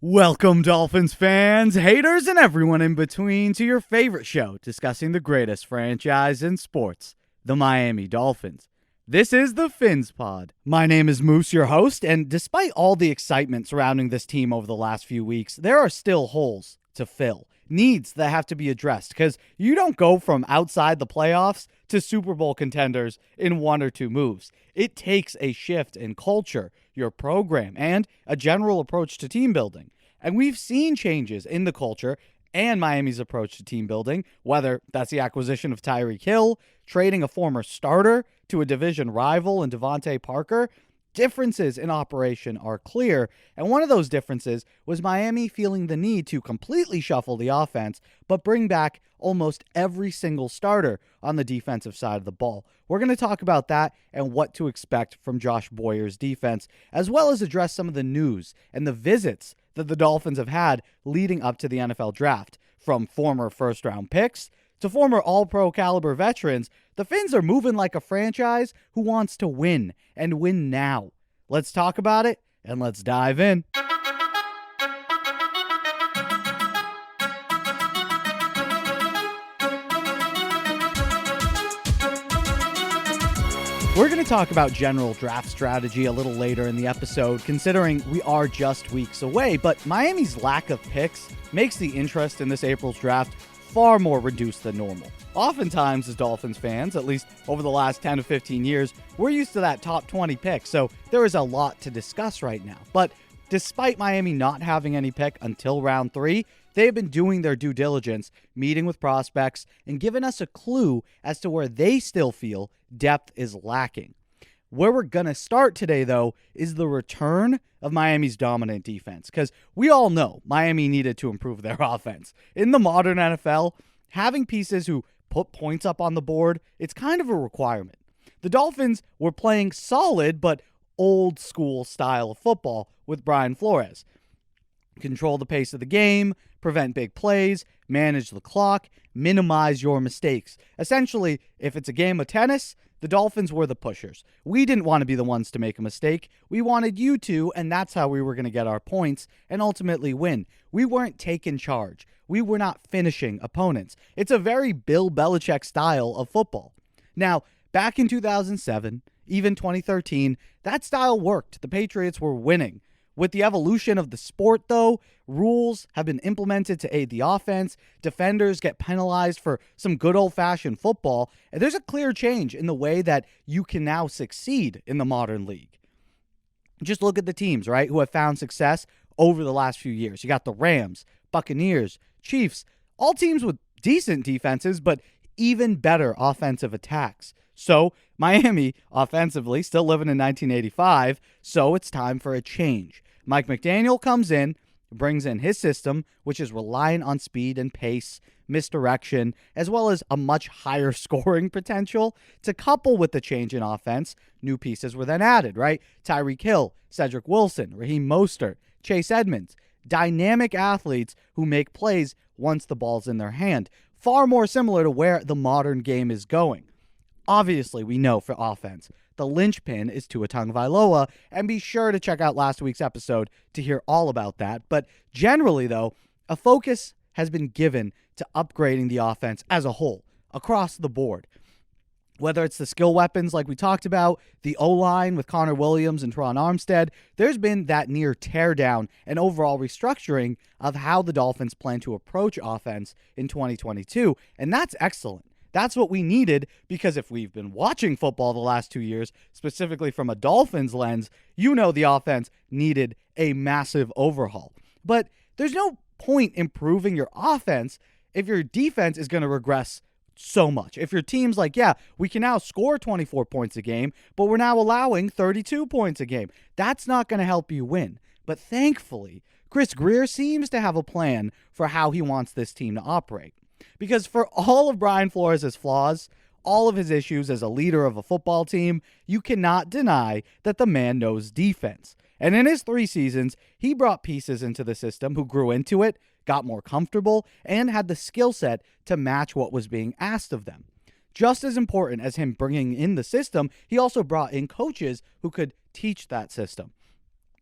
Welcome, Dolphins fans, haters, and everyone in between to your favorite show discussing the greatest franchise in sports, the Miami Dolphins. This is the PhinsPod. My name is Moose, your host, and despite all the excitement surrounding this team over the last few weeks, there are still holes to fill, needs that have to be addressed, because you don't go from outside the playoffs to Super Bowl contenders in one or two moves. It takes a shift in culture, your program, and a general approach to team building. And we've seen changes in the culture and Miami's approach to team building, whether that's the acquisition of Tyreek Hill, trading a former starter to a division rival in Devontae Parker. Differences in operation are clear, and one of those differences was Miami feeling the need to completely shuffle the offense, but bring back almost every single starter on the defensive side of the ball. We're going to talk about that and what to expect from Josh Boyer's defense, as well as address some of the news and the visits that the Dolphins have had leading up to the NFL draft. From former first-round picks to former all-pro caliber veterans, the Phins are moving like a franchise who wants to win, and win now. Let's talk about it, and let's dive in. We're going to talk about general draft strategy a little later in the episode, considering we are just weeks away, but Miami's lack of picks makes the interest in this April's draft far more reduced than normal. Oftentimes, as Dolphins fans, at least over the last 10 to 15 years, we're used to that top 20 pick, so there is a lot to discuss right now. But despite Miami not having any pick until round 3, they've been doing their due diligence, meeting with prospects, and giving us a clue as to where they still feel depth is lacking. Where we're going to start today, though, is the return of Miami's dominant defense, because we all know Miami needed to improve their offense. In the modern NFL, having pieces who put points up on the board, it's kind of a requirement. The Dolphins were playing solid but old school style of football with Brian Flores. Control the pace of the game, prevent big plays, manage the clock, minimize your mistakes. Essentially, if it's a game of tennis, the Dolphins were the pushers. We didn't want to be the ones to make a mistake. We wanted you to, and that's how we were going to get our points and ultimately win. We weren't taking charge. We were not finishing opponents. It's a very Bill Belichick style of football. Now, back in 2007, even 2013, that style worked. The Patriots were winning. With the evolution of the sport, though, rules have been implemented to aid the offense. Defenders get penalized for some good old-fashioned football. And there's a clear change in the way that you can now succeed in the modern league. Just look at the teams, right, who have found success over the last few years. You got the Rams, Buccaneers, Chiefs, all teams with decent defenses, but even better offensive attacks. So, Miami, offensively, still living in 1985, so it's time for a change. Mike McDaniel comes in, brings in his system, which is reliant on speed and pace, misdirection, as well as a much higher scoring potential. To couple with the change in offense, new pieces were then added, right? Tyreek Hill, Cedric Wilson, Raheem Mostert, Chase Edmonds, dynamic athletes who make plays once the ball's in their hand. Far more similar to where the modern game is going. Obviously, we know for offense, the linchpin is Tua Tagovailoa, and be sure to check out last week's episode to hear all about that. But generally, though, a focus has been given to upgrading the offense as a whole, across the board. Whether it's the skill weapons like we talked about, the O-line with Connor Williams and Teron Armstead, there's been that near teardown and overall restructuring of how the Dolphins plan to approach offense in 2022, and that's excellent. That's what we needed, because if we've been watching football the last 2 years, specifically from a Dolphins lens, you know the offense needed a massive overhaul. But there's no point improving your offense if your defense is going to regress so much. If your team's like, yeah, we can now score 24 points a game, but we're now allowing 32 points a game, that's not going to help you win. But thankfully, Chris Grier seems to have a plan for how he wants this team to operate. Because for all of Brian Flores' flaws, all of his issues as a leader of a football team, you cannot deny that the man knows defense. And in his 3 seasons, he brought pieces into the system who grew into it, got more comfortable, and had the skill set to match what was being asked of them. Just as important as him bringing in the system, he also brought in coaches who could teach that system.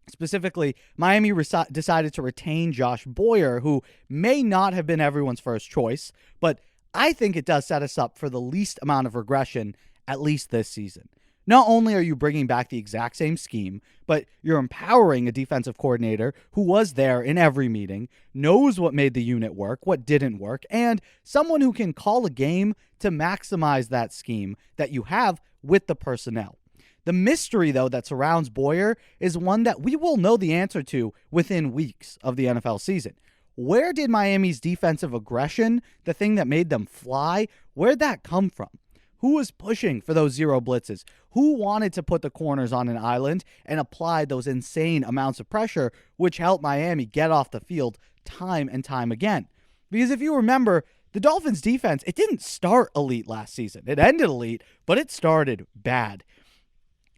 Specifically, Miami decided to retain Josh Boyer, who may not have been everyone's first choice, but I think it does set us up for the least amount of regression, at least this season. Not only are you bringing back the exact same scheme, but you're empowering a defensive coordinator who was there in every meeting, knows what made the unit work, what didn't work, and someone who can call a game to maximize that scheme that you have with the personnel. The mystery, though, that surrounds Boyer is one that we will know the answer to within weeks of the NFL season. Where did Miami's defensive aggression, the thing that made them fly, where'd that come from? Who was pushing for those zero blitzes? Who wanted to put the corners on an island and apply those insane amounts of pressure, which helped Miami get off the field time and time again? Because if you remember, the Dolphins defense, it didn't start elite last season. It ended elite, but it started bad.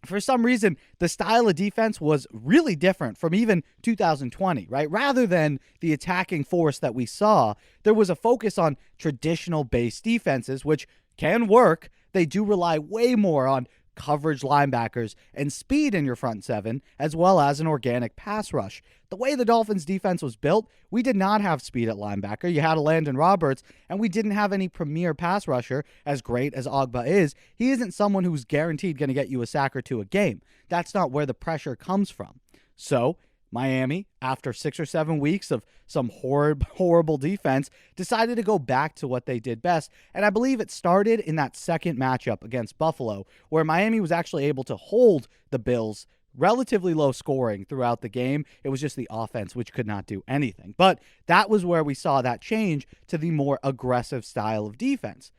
For some reason, the style of defense was really different from even 2020, right? Rather than the attacking force that we saw, there was a focus on traditional base defenses, which can work. They do rely way more on coverage linebackers and speed in your front seven, as well as an organic pass rush. The way the Dolphins defense was built, we did not have speed at linebacker. You had Elandon Roberts, and we didn't have any premier pass rusher. As great as Ogbah is, he isn't someone who's guaranteed going to get you a sack or two a game. That's not where the pressure comes from. So Miami, after 6 or 7 weeks of some horrible defense, decided to go back to what they did best. And I believe it started in that second matchup against Buffalo, where Miami was actually able to hold the Bills relatively low scoring throughout the game. It was just the offense which could not do anything. But that was where we saw that change to the more aggressive style of defense.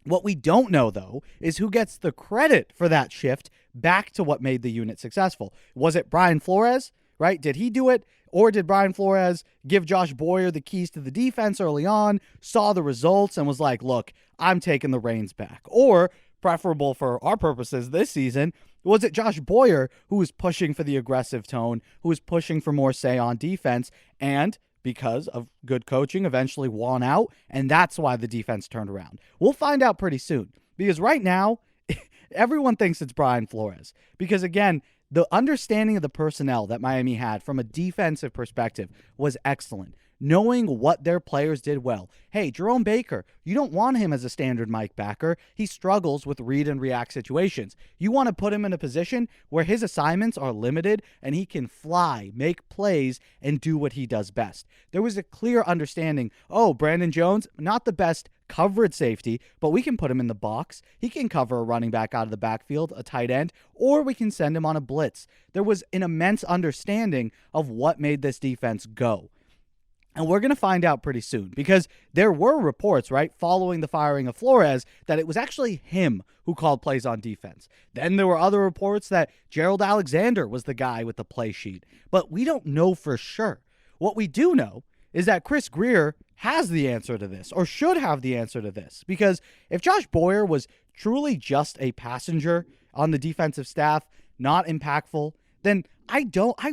What we don't know, though, is who gets the credit for that shift back to what made the unit successful. Was it Brian Flores? Right? Did he do it? Or did Brian Flores give Josh Boyer the keys to the defense early on, saw the results, and was like, look, I'm taking the reins back? Or, preferable for our purposes this season, was it Josh Boyer who was pushing for the aggressive tone, who was pushing for more say on defense, and because of good coaching, eventually won out, and that's why the defense turned around? We'll find out pretty soon, because right now, everyone thinks it's Brian Flores. Because again, the understanding of the personnel that Miami had from a defensive perspective was excellent. Knowing what their players did well. Hey, Jerome Baker, you don't want him as a standard Mike backer. He struggles with read and react situations. You want to put him in a position where his assignments are limited and he can fly, make plays, and do what he does best. There was a clear understanding, Brandon Jones, not the best coverage safety, but we can put him in the box. He can cover a running back out of the backfield, a tight end, or we can send him on a blitz. There was an immense understanding of what made this defense go. And we're going to find out pretty soon, because there were reports, right, following the firing of Flores, that it was actually him who called plays on defense. Then there were other reports that Gerald Alexander was the guy with the play sheet. But we don't know for sure. What we do know is that Chris Grier has the answer to this, or should have the answer to this. Because if Josh Boyer was truly just a passenger on the defensive staff, not impactful, then I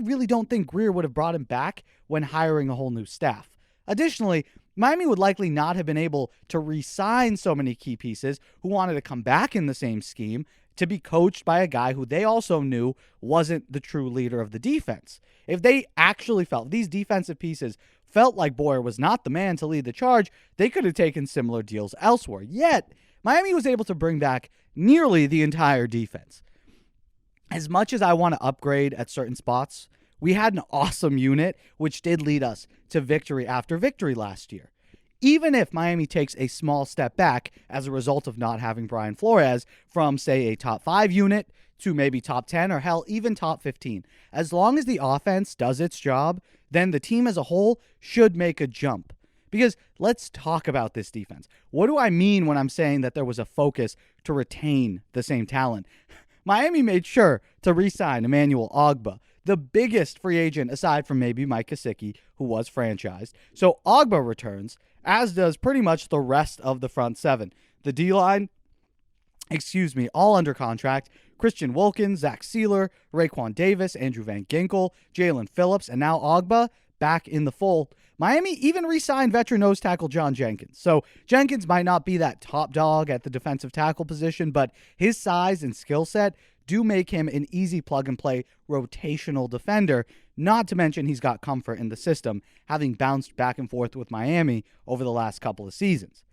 really don't think Grier would have brought him back when hiring a whole new staff. Additionally, Miami would likely not have been able to re-sign so many key pieces who wanted to come back in the same scheme to be coached by a guy who they also knew wasn't the true leader of the defense. If they actually felt, these defensive pieces felt like Boyer was not the man to lead the charge, they could have taken similar deals elsewhere. Yet, Miami was able to bring back nearly the entire defense. As much as I want to upgrade at certain spots, we had an awesome unit, which did lead us to victory after victory last year. Even if Miami takes a small step back as a result of not having Brian Flores from, say, a top 5 unit to maybe top 10 or hell, even top 15, as long as the offense does its job, then the team as a whole should make a jump. Because let's talk about this defense. What do I mean when I'm saying that there was a focus to retain the same talent? Miami made sure to re-sign Emmanuel Ogbah, the biggest free agent aside from maybe Mike Gesicki, who was franchised. So Ogbah returns, as does pretty much the rest of the front seven. The D-line, all under contract. Christian Wilkins, Zach Sealer, Raekwon Davis, Andrew Van Ginkel, Jalen Phillips, and now Ogbah back in the fold. Miami even re-signed veteran nose tackle John Jenkins. So Jenkins might not be that top dog at the defensive tackle position, but his size and skill set do make him an easy plug-and-play rotational defender, not to mention he's got comfort in the system, having bounced back and forth with Miami over the last couple of seasons.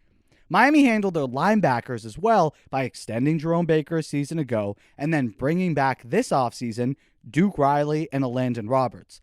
Miami handled their linebackers as well by extending Jerome Baker a season ago and then bringing back this offseason Duke Riley and Elandon Roberts.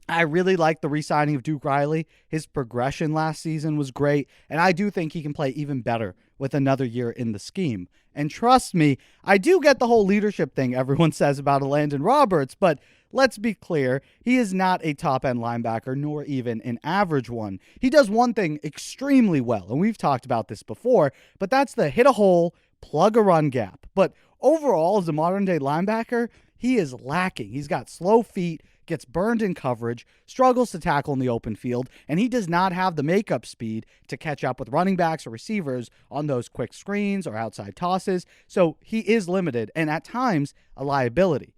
I really like the re-signing of Duke Riley. His progression last season was great, and I do think he can play even better with another year in the scheme. And trust me, I do get the whole leadership thing everyone says about Elandon Roberts, but let's be clear, he is not a top-end linebacker, nor even an average one. He does one thing extremely well, and we've talked about this before, but that's the hit a hole, plug a run gap. But overall, as a modern-day linebacker, he is lacking. He's got slow feet, gets burned in coverage, struggles to tackle in the open field, and he does not have the makeup speed to catch up with running backs or receivers on those quick screens or outside tosses. So he is limited and at times a liability.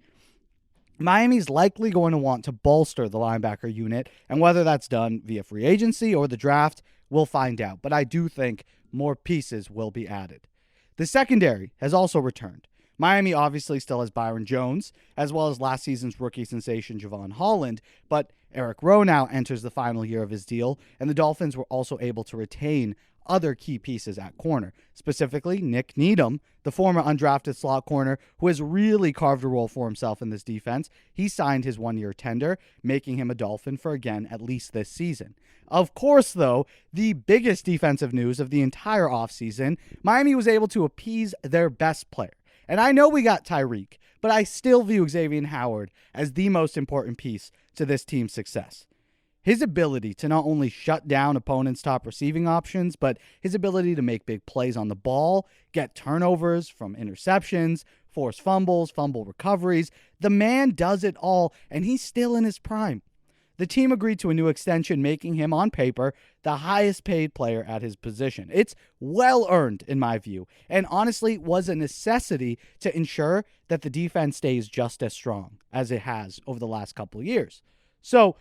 Miami's likely going to want to bolster the linebacker unit, and whether that's done via free agency or the draft, we'll find out. But I do think more pieces will be added. The secondary has also returned. Miami obviously still has Byron Jones, as well as last season's rookie sensation Xavien Howard, but Eric Rowe now enters the final year of his deal, and the Dolphins were also able to retain other key pieces at corner, specifically Nick Needham, the former undrafted slot corner who has really carved a role for himself in this defense. He signed his one-year tender, making him a Dolphin for, again, at least this season. Of course, though, the biggest defensive news of the entire offseason, Miami was able to appease their best player. And I know we got Tyreek, but I still view Xavien Howard as the most important piece to this team's success. His ability to not only shut down opponents' top receiving options, but his ability to make big plays on the ball, get turnovers from interceptions, force fumbles, fumble recoveries. The man does it all, and he's still in his prime. The team agreed to a new extension, making him, on paper, the highest paid player at his position. It's well earned, in my view, and honestly was a necessity to ensure that the defense stays just as strong as it has over the last couple of years. So,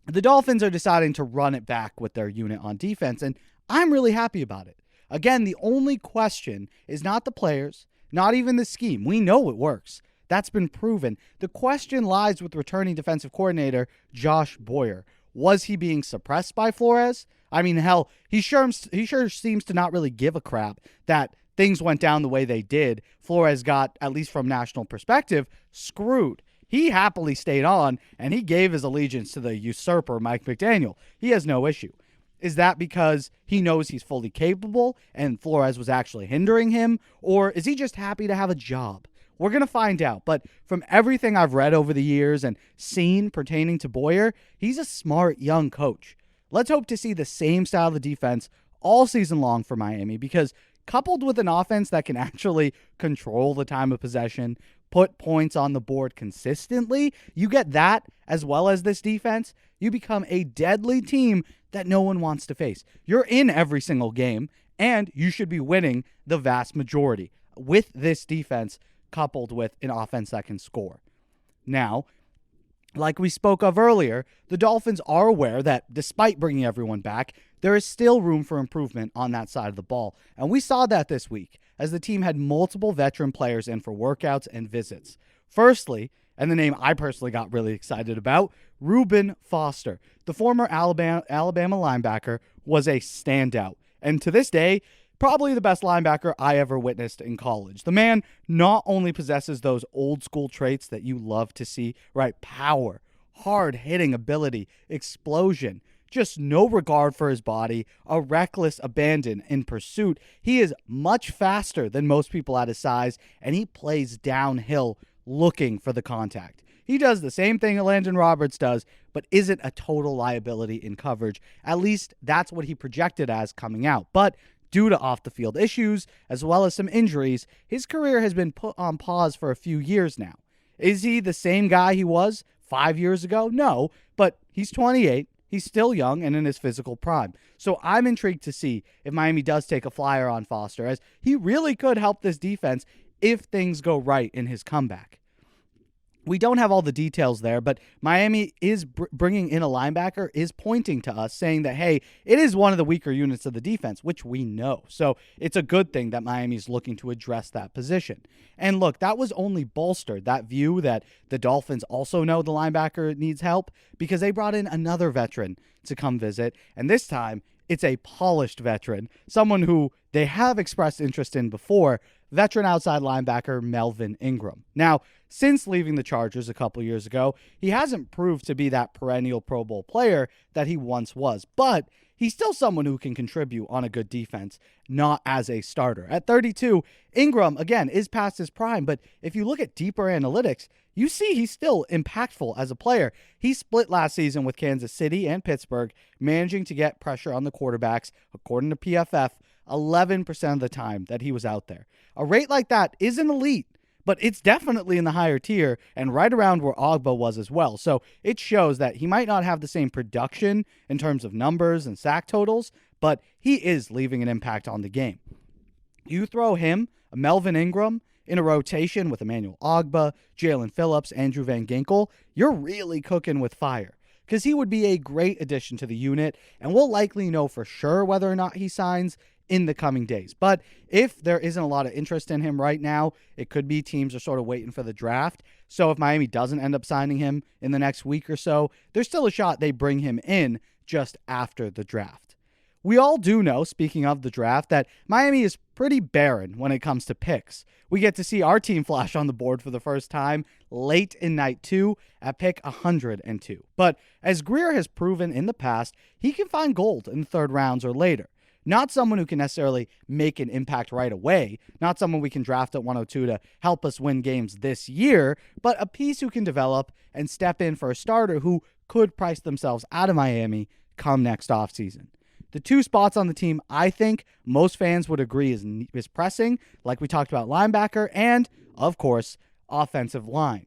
the Dolphins are deciding to run it back with their unit on defense, and I'm really happy about it. Again, the only question is not the players, not even the scheme. We know it works. That's been proven. The question lies with returning defensive coordinator Josh Boyer. Was he being suppressed by Flores? I mean, hell, he sure seems to not really give a crap that things went down the way they did. Flores got, at least from national perspective, screwed. He happily stayed on, and he gave his allegiance to the usurper, Mike McDaniel. He has no issue. Is that because he knows he's fully capable and Flores was actually hindering him? Or is he just happy to have a job? We're going to find out, but from everything I've read over the years and seen pertaining to Boyer, he's a smart young coach. Let's hope to see the same style of defense all season long for Miami, because coupled with an offense that can actually control the time of possession, put points on the board consistently, you get that as well as this defense, you become a deadly team that no one wants to face. You're in every single game, and you should be winning the vast majority with this defense coupled with an offense that can score. Now, like we spoke of earlier, the Dolphins are aware that despite bringing everyone back, there is still room for improvement on that side of the ball. And we saw that this week as the team had multiple veteran players in for workouts and visits. Firstly, and the name I personally got really excited about, Reuben Foster. The former Alabama linebacker was a standout. And to this day, probably the best linebacker I ever witnessed in college. The man not only possesses those old school traits that you love to see, right? Power, hard-hitting ability, explosion, just no regard for his body, a reckless abandon in pursuit. He is much faster than most people at his size, and he plays downhill looking for the contact. He does the same thing Elandon Roberts does, but isn't a total liability in coverage. At least that's what he projected as coming out. But due to off-the-field issues, as well as some injuries, his career has been put on pause for a few years now. Is he the same guy he was 5 years ago? No, but he's 28. He's still young and in his physical prime. So I'm intrigued to see if Miami does take a flyer on Foster, as he really could help this defense if things go right in his comeback. We don't have all the details there, but Miami is bringing in a linebacker, is pointing to us, saying that, hey, it is one of the weaker units of the defense, which we know. So it's a good thing that Miami is looking to address that position. And look, that was only bolstered, that view that the Dolphins also know the linebacker needs help, because they brought in another veteran to come visit. And this time, it's a polished veteran, someone who they have expressed interest in before, veteran outside linebacker Melvin Ingram. Now, since leaving the Chargers a couple years ago, he hasn't proved to be that perennial Pro Bowl player that he once was, but he's still someone who can contribute on a good defense, not as a starter. At 32, Ingram, again, is past his prime, but if you look at deeper analytics, you see he's still impactful as a player. He split last season with Kansas City and Pittsburgh, managing to get pressure on the quarterbacks, according to PFF, 11% of the time that he was out there. A rate like that isn't elite, but it's definitely in the higher tier and right around where Ogbah was as well. So it shows that he might not have the same production in terms of numbers and sack totals, but he is leaving an impact on the game. You throw him, Melvin Ingram, in a rotation with Emmanuel Ogbah, Jalen Phillips, Andrew Van Ginkel, you're really cooking with fire, because he would be a great addition to the unit, and we'll likely know for sure whether or not he signs in the coming days. But if there isn't a lot of interest in him right now, it could be teams are sort of waiting for the draft. So if Miami doesn't end up signing him in the next week or so, there's still a shot they bring him in just after the draft. We all do know, speaking of the draft, that Miami is pretty barren when it comes to picks. We get to see our team flash on the board for the first time late in night 2 at pick 102. But as Grier has proven in the past, he can find gold in the third rounds or later. Not someone who can necessarily make an impact right away, not someone we can draft at 102 to help us win games this year, but a piece who can develop and step in for a starter who could price themselves out of Miami come next offseason. The two spots on the team I think most fans would agree is pressing, like we talked about linebacker, and, of course, offensive line.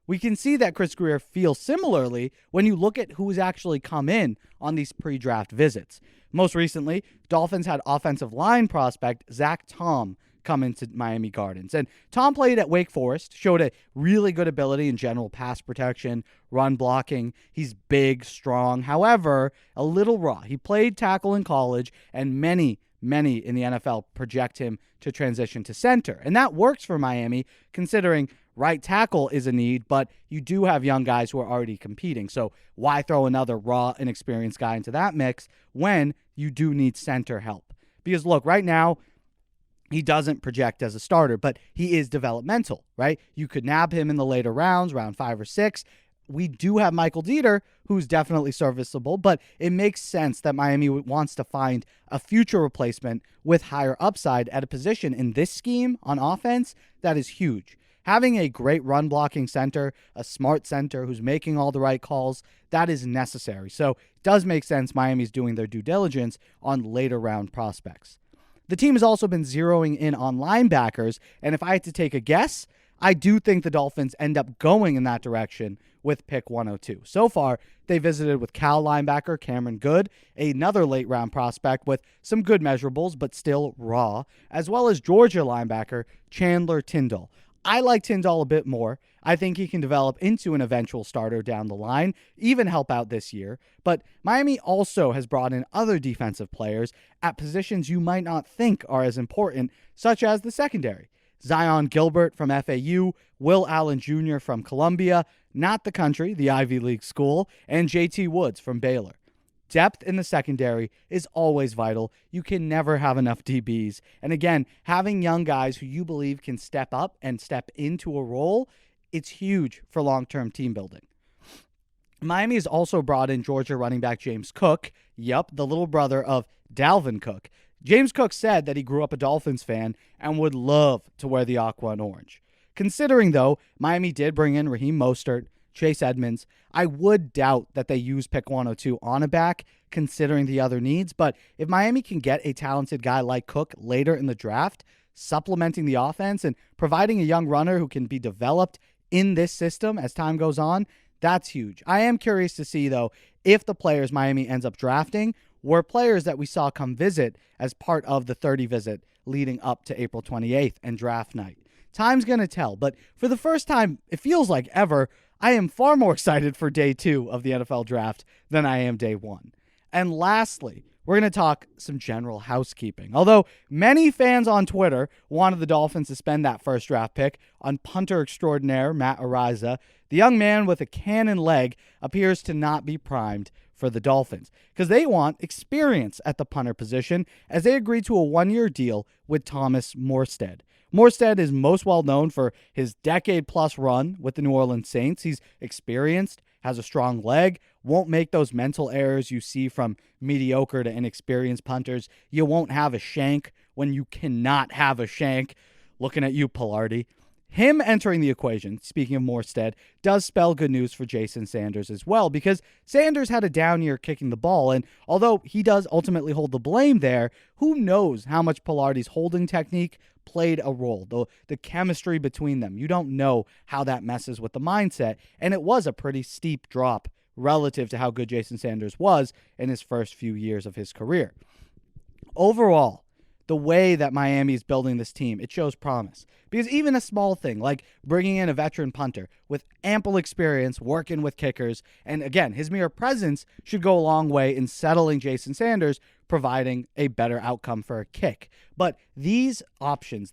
We can see that Chris Grier feels similarly when you look at who's actually come in on these pre-draft visits. Most recently, Dolphins had offensive line prospect Zach Tom come into Miami Gardens. And Tom played at Wake Forest, showed a really good ability in general pass protection, run blocking. He's big, strong, however, a little raw. He played tackle in college, and many in the NFL project him to transition to center. And that works for Miami, considering right tackle is a need, but you do have young guys who are already competing. So why throw another raw, inexperienced guy into that mix when you do need center help? Because look, right now, he doesn't project as a starter, but he is developmental, right? You could nab him in the later rounds, round 5 or 6. We do have Michael Dieter, who's definitely serviceable, but it makes sense that Miami wants to find a future replacement with higher upside at a position in this scheme on offense that is huge. Having a great run-blocking center, a smart center who's making all the right calls, that is necessary. So it does make sense Miami's doing their due diligence on later round prospects. The team has also been zeroing in on linebackers, and if I had to take a guess, I do think the Dolphins end up going in that direction with pick 102. So far, they visited with Cal linebacker Cameron Good, another late-round prospect with some good measurables but still raw, as well as Georgia linebacker Chandler Tyndall. I like Tyndall a bit more. I think he can develop into an eventual starter down the line, even help out this year. But Miami also has brought in other defensive players at positions you might not think are as important, such as the secondary. Zion Gilbert from FAU, Will Allen Jr. from Columbia, not the country, the Ivy League school, and JT Woods from Baylor. Depth in the secondary is always vital. You can never have enough DBs. And again, having young guys who you believe can step up and step into a role, it's huge for long-term team building. Miami has also brought in Georgia running back James Cook, the little brother of Dalvin Cook. James Cook said that he grew up a Dolphins fan and would love to wear the aqua and orange. Considering, though, Miami did bring in Raheem Mostert, Chase Edmonds, I would doubt that they use pick 102 on a back, considering the other needs. But if Miami can get a talented guy like Cook later in the draft, supplementing the offense and providing a young runner who can be developed in this system as time goes on, that's huge. I am curious to see, though, if the players Miami ends up drafting were players that we saw come visit as part of the 30 visit leading up to April 28th and draft night. time's going to tell. But for the first time, it feels like ever, I am far more excited for day 2 of the NFL draft than I am day 1. And lastly, we're going to talk some general housekeeping. Although many fans on Twitter wanted the Dolphins to spend that first draft pick on punter extraordinaire Matt Araiza, the young man with a cannon leg appears to not be primed for the Dolphins because they want experience at the punter position as they agreed to a 1-year deal with Thomas Morstead. Morstead is most well known for his decade-plus run with the New Orleans Saints. He's experienced, has a strong leg, won't make those mental errors you see from mediocre to inexperienced punters. You won't have a shank when you cannot have a shank. Looking at you, Pilardi. Him entering the equation, speaking of Morstead, does spell good news for Jason Sanders as well, because Sanders had a down year kicking the ball, and although he does ultimately hold the blame there, who knows how much Pilardi's holding technique played a role, the chemistry between them. You don't know how that messes with the mindset, and it was a pretty steep drop relative to how good Jason Sanders was in his first few years of his career. Overall, the way that Miami is building this team, it shows promise. Because even a small thing like bringing in a veteran punter with ample experience working with kickers, and again, his mere presence should go a long way in settling Jason Sanders, providing a better outcome for a kick. But these options,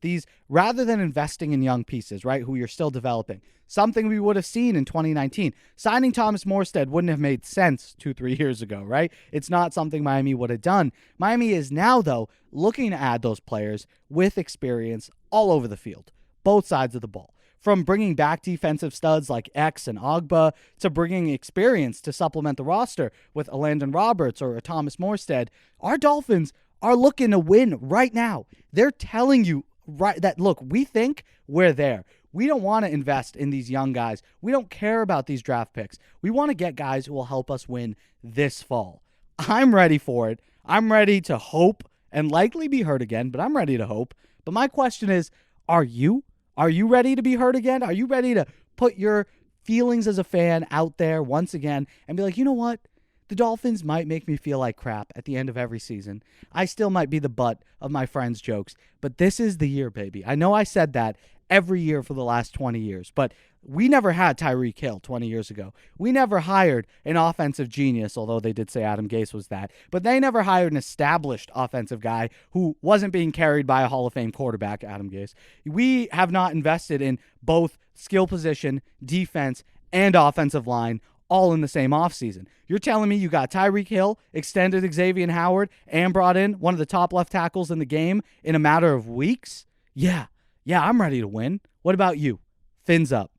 rather than investing in young pieces, right, who you're still developing, something we would have seen in 2019. Signing Thomas Morstead wouldn't have made sense 2-3 years ago, right? It's not something Miami would have done. Miami is now, though, looking to add those players with experience all over the field, both sides of the ball. From bringing back defensive studs like X and Ogbah to bringing experience to supplement the roster with Elandon Roberts or Thomas Morstead, our Dolphins are looking to win right now. They're telling you right that, look, we think we're there. We don't want to invest in these young guys. We don't care about these draft picks. We want to get guys who will help us win this fall. I'm ready for it. I'm ready to hope and likely be hurt again, but I'm ready to hope. But my question is, are you? Are you ready to be hurt again? Are you ready to put your feelings as a fan out there once again and be like, you know what? The Dolphins might make me feel like crap at the end of every season. I still might be the butt of my friends' jokes, but this is the year, baby. I know I said that every year for the last 20 years, but we never had Tyreek Hill 20 years ago. We never hired an offensive genius, although they did say Adam Gase was that, but they never hired an established offensive guy who wasn't being carried by a Hall of Fame quarterback, Adam Gase. We have not invested in both skill position, defense, and offensive line all in the same offseason. You're telling me you got Tyreek Hill, extended Xavien Howard, and brought in one of the top left tackles in the game in a matter of weeks? Yeah, I'm ready to win. What about you? Fins up.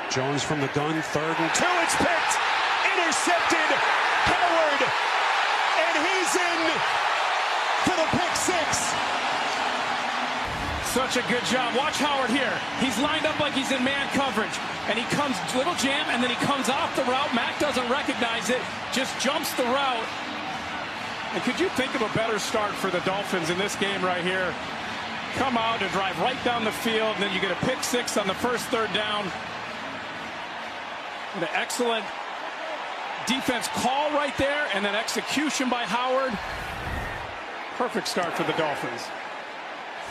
Jones from the gun, 3rd and 2. It's picked, intercepted, Howard, and he's in for the pick 6. Such a good job. Watch Howard here. He's lined up like he's in man coverage, and he comes little jam, and then he comes off the route. Mack doesn't recognize it, just jumps the route. And could you think of a better start for the Dolphins in this game right here? Come out and drive right down the field, and then you get a pick 6 on the first 3rd down. An excellent defense call right there, and then execution by Howard. Perfect start for the Dolphins.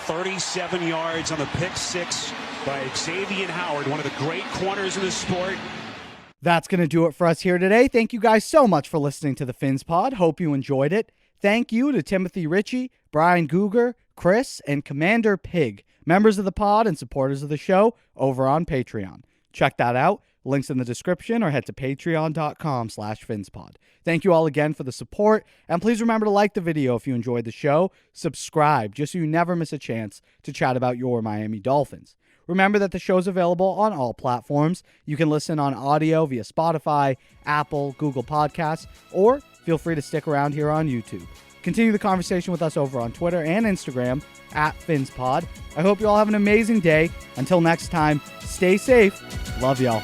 37 yards on the pick 6 by Xavien Howard, one of the great corners in the sport. That's going to do it for us here today. Thank you guys so much for listening to the PhinsPod. Hope you enjoyed it. Thank you to Timothy Ritchie, Brian Guger, Chris, and Commander Pig, members of the pod and supporters of the show over on Patreon. Check that out. Links in the description, or head to patreon.com/PhinsPod. Thank you all again for the support, and please remember to like the video if you enjoyed the show. Subscribe just so you never miss a chance to chat about your Miami Dolphins. Remember that the show's available on all platforms. You can listen on audio via Spotify, Apple, Google Podcasts, or feel free to stick around here on YouTube. Continue the conversation with us over on Twitter and Instagram @PhinsPod. I hope you all have an amazing day. Until next time, stay safe. Love y'all.